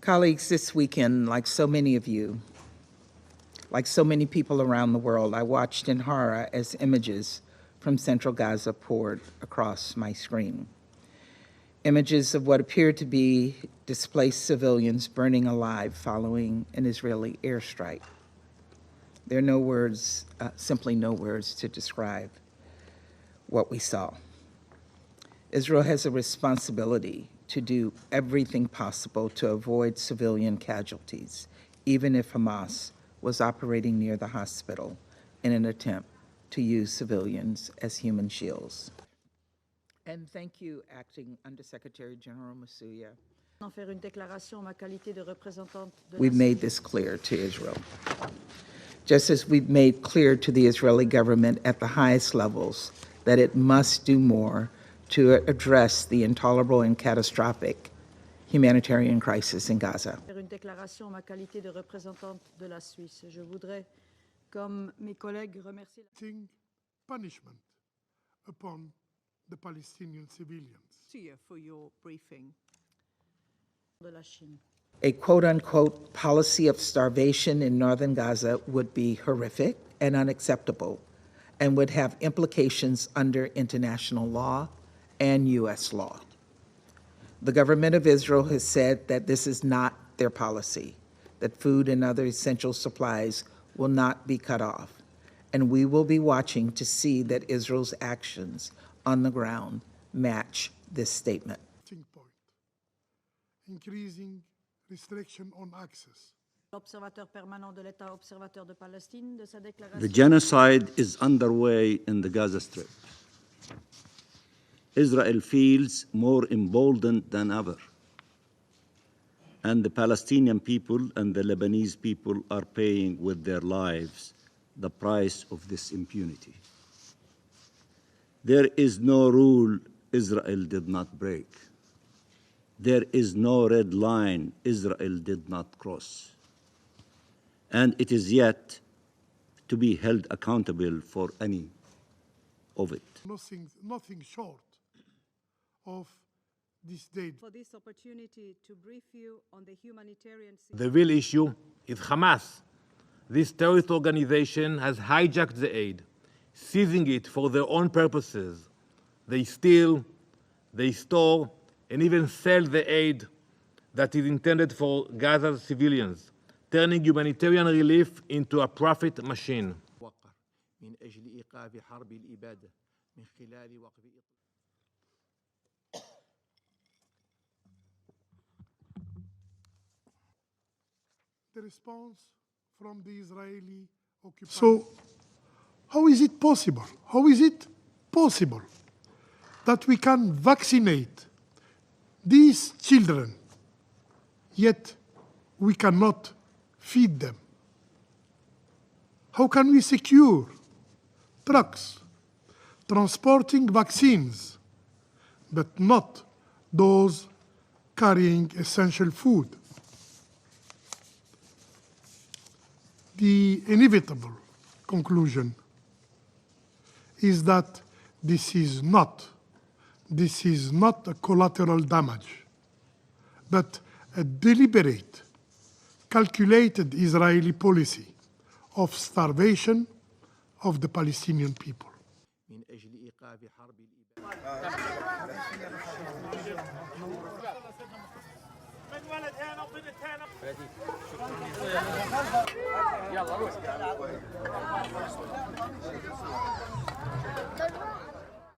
Colleagues, this weekend, like so many of you, like so many people around the world, I watched in horror as images from central Gaza poured across my screen. Images of what appeared to be displaced civilians burning alive following an Israeli airstrike. There are no words, simply no words to describe what we saw. Israel has a responsibility to do everything possible to avoid civilian casualties, even if Hamas was operating near the hospital in an attempt to use civilians as human shields. And thank you, Acting Undersecretary General Masuya. We've made this clear to Israel. Just as we've made clear to the Israeli government at the highest levels that it must do more to address the intolerable and catastrophic humanitarian crisis in Gaza. Punishment upon the Palestinian civilians. For your briefing. A quote-unquote policy of starvation in northern Gaza would be horrific and unacceptable and would have implications under international law and U.S. law. The government of Israel has said that this is not their policy, that food and other essential supplies will not be cut off, and we will be watching to see that Israel's actions on the ground match this statement. Point. Increasing restriction on access. The genocide is underway in the Gaza Strip. Israel feels more emboldened than ever. And the Palestinian people and the Lebanese people are paying with their lives the price of this impunity. There is no rule Israel did not break. There is no red line Israel did not cross. And it is yet to be held accountable for any of it. Nothing short of this date. For this opportunity to brief you on the humanitarian situation. The real issue is Hamas. This terrorist organization has hijacked the aid, seizing it for their own purposes. They steal, they store, and even sell the aid that is intended for Gaza's civilians, turning humanitarian relief into a profit machine. The response from the Israeli occupiers. So, how is it possible? How is it possible that we can vaccinate these children, yet we cannot feed them? How can we secure trucks transporting vaccines, but not those carrying essential food? The inevitable conclusion is that this is not a collateral damage, but a deliberate, calculated Israeli policy of starvation of the Palestinian people. يلا روح